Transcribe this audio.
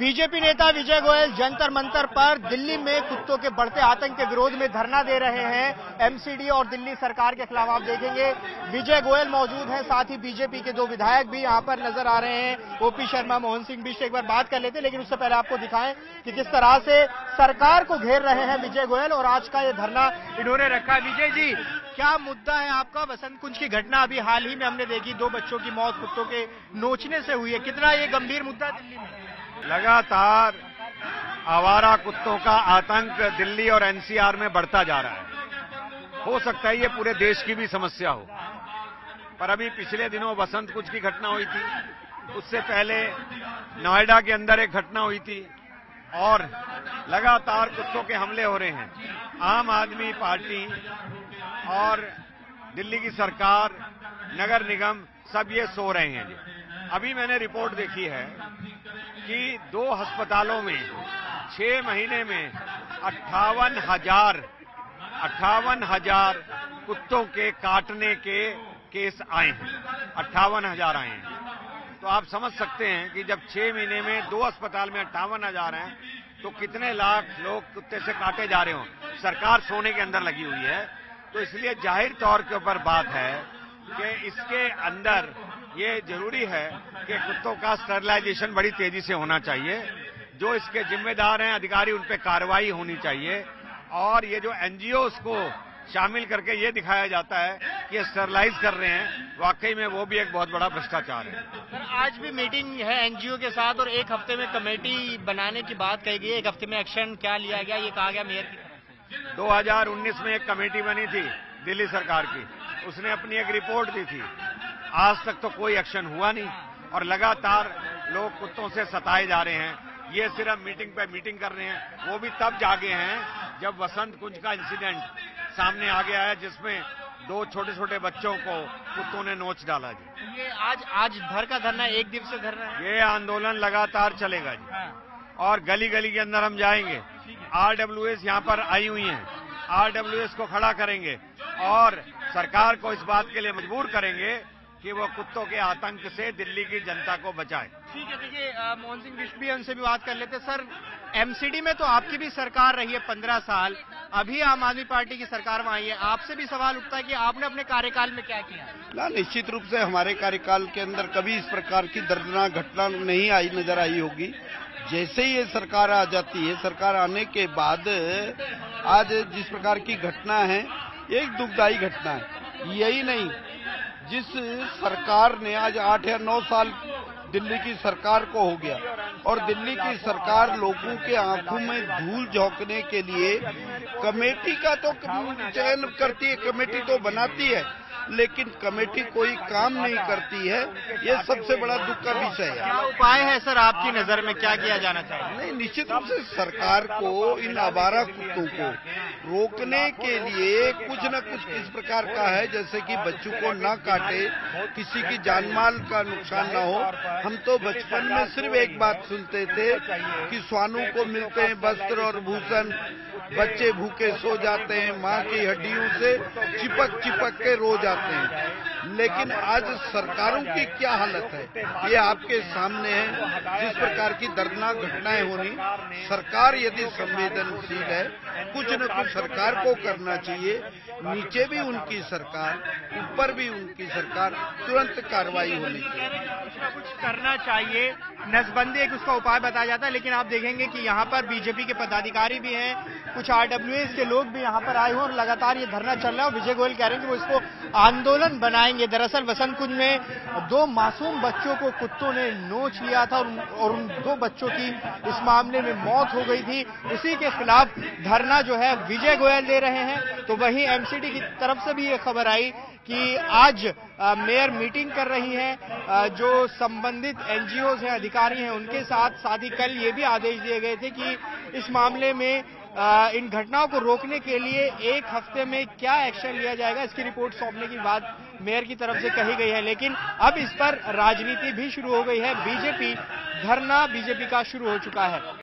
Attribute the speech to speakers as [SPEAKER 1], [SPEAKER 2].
[SPEAKER 1] BJP नेता विजय गोयल जंतर मंतर पर दिल्ली में कुत्तों के बढ़ते आतंक के विरोध में धरना दे रहे हैं। एमसीडी और दिल्ली सरकार के खिलाफ आप देखेंगे विजय गोयल मौजूद हैं, साथ ही बीजेपी के दो विधायक भी यहां पर नजर आ रहे हैं। ओपी शर्मा, मोहन सिंह भी से एक बार बात कर लेते हैं, लेकिन उससे पहले आपको दिखाएं कि किस तरह से सरकार को घेर रहे हैं विजय गोयल और आज का ये धरना इन्होंने रखा है। विजय जी, क्या मुद्दा है आपका? बसंत कुंज की घटना अभी हाल ही में हमने देखी, 2 बच्चों की मौत कुत्तों के नोचने से हुई है। कितना ये गंभीर मुद्दा है दिल्ली में?
[SPEAKER 2] लगातार आवारा कुत्तों का आतंक दिल्ली और एनसीआर में बढ़ता जा रहा है। हो सकता है ये पूरे देश की भी समस्या हो, पर अभी पिछले दिनों बसंत कुंज की घटना हुई थी, उससे पहले नोएडा के अंदर एक घटना हुई थी और लगातार कुत्तों के हमले हो रहे हैं। आम आदमी पार्टी और दिल्ली की सरकार, नगर निगम सब ये सो रहे हैं। अभी मैंने रिपोर्ट देखी है कि 2 अस्पतालों में 6 महीने में 58,000 कुत्तों के काटने के केस आए हैं। 58,000 आए हैं। तो आप समझ सकते हैं कि जब 6 महीने में 2 अस्पताल में 58,000 हैं तो कितने लाख लोग कुत्ते से काटे जा रहे हों। सरकार सोने के अंदर लगी हुई है। तो इसलिए जाहिर तौर के ऊपर बात है कि इसके अंदर ये जरूरी है कि कुत्तों का स्टरलाइजेशन बड़ी तेजी से होना चाहिए। जो इसके जिम्मेदार हैं अधिकारी, उन पे कार्रवाई होनी चाहिए। और ये जो एनजीओ को शामिल करके ये दिखाया जाता है कि ये स्टरलाइज कर रहे हैं, वाकई में वो भी एक बहुत बड़ा भ्रष्टाचार है।
[SPEAKER 1] सर, आज भी मीटिंग है एनजीओ के साथ और 1 हफ्ते में कमेटी बनाने की बात कही गई है। 1 हफ्ते में एक्शन क्या लिया गया, ये कहा गया मेयर की तरफ से।
[SPEAKER 2] 2019 में एक कमेटी बनी थी दिल्ली सरकार की, उसने अपनी एक रिपोर्ट दी थी। आज तक तो कोई एक्शन हुआ नहीं और लगातार लोग कुत्तों से सताए जा रहे हैं। ये सिर्फ मीटिंग पे मीटिंग कर रहे हैं। वो भी तब जागे हैं जब बसंत कुंज का इंसिडेंट सामने आ गया है, जिसमें 2 छोटे छोटे बच्चों को कुत्तों ने नोच डाला जी।
[SPEAKER 1] ये आज भर का धरना, 1 दिवसीय धरना है।
[SPEAKER 2] ये आंदोलन लगातार चलेगा जी। और गली गली के अंदर हम जाएंगे। आरडब्ल्यूएस यहाँ पर आई हुई हैं। आरडब्ल्यूएस को खड़ा करेंगे और सरकार को इस बात के लिए मजबूर करेंगे कि वो कुत्तों के आतंक से दिल्ली की जनता को बचाए।
[SPEAKER 1] ठीक है, देखिए मोहन सिंह बिष्ट भी उनसे भी बात कर लेते। सर, एमसीडी में तो आपकी भी सरकार रही है 15 साल, अभी आम आदमी पार्टी की सरकार वहां आई है। आपसे भी सवाल उठता है कि आपने अपने कार्यकाल में क्या किया?
[SPEAKER 3] ना, निश्चित रूप से हमारे कार्यकाल के अंदर कभी इस प्रकार की दर्दनाक घटना नहीं आई, नजर आई होगी। जैसे ही ये सरकार आ जाती है, सरकार आने के बाद आज जिस प्रकार की घटना है, एक दुखदायी घटना है। यही नहीं, जिस सरकार ने आज 8 या 9 साल दिल्ली की सरकार को हो गया और दिल्ली की सरकार लोगों के आंखों में धूल झोंकने के लिए कमेटी का तो चयन करती है, कमेटी तो बनाती है, लेकिन कमेटी कोई काम नहीं करती है। ये सबसे बड़ा दुख का विषय है।
[SPEAKER 1] क्या उपाय है सर आपकी नजर में, क्या किया जाना चाहिए?
[SPEAKER 3] नहीं, निश्चित रूप से सरकार को इन आवारा कुत्तों को रोकने के लिए कुछ न कुछ इस प्रकार का है, जैसे कि बच्चों को न काटे, किसी की जानमाल का नुकसान न हो। हम तो बचपन में सिर्फ एक बात सुनते थे कि स्वानों को मिलते हैं वस्त्र और भूषण, बच्चे भूखे सो जाते हैं, माँ की हड्डियों से चिपक चिपक के रो जाते हैं। लेकिन आज सरकारों की क्या हालत है, ये आपके सामने है। जिस प्रकार की दर्दनाक घटनाएं होनी, सरकार यदि संवेदनशील है, कुछ न कुछ सरकार को करना चाहिए। नीचे भी उनकी सरकार, ऊपर भी उनकी सरकार, तुरंत कार्रवाई होनी चाहिए।
[SPEAKER 1] कुछ न कुछ करना चाहिए। नसबंदी एक उसका उपाय बताया जाता है, लेकिन आप देखेंगे कि यहाँ पर बीजेपी के पदाधिकारी भी हैं, कुछ आरडब्ल्यूएस के लोग भी यहाँ पर आए हुए और लगातार ये धरना चल रहा है। विजय गोयल कह रहे हैं कि वो इसको आंदोलन बनाएंगे। दरअसल बसंत कुंज में 2 मासूम बच्चों को कुत्तों ने नोच लिया था और उन 2 बच्चों की इस मामले में मौत हो गई थी। उसी के खिलाफ धरना जो है विजय गोयल दे रहे हैं। तो वहीं एमसीडी की तरफ से भी ये खबर आई कि आज मेयर मीटिंग कर रही हैं, जो संबंधित एनजीओ हैं, अधिकारी हैं, उनके साथ ही कल ये भी आदेश दिए गए थे कि इस मामले में इन घटनाओं को रोकने के लिए 1 हफ्ते में क्या एक्शन लिया जाएगा, इसकी रिपोर्ट सौंपने की बात मेयर की तरफ से कही गई है। लेकिन अब इस पर राजनीति भी शुरू हो गई है। बीजेपी का शुरू हो चुका है।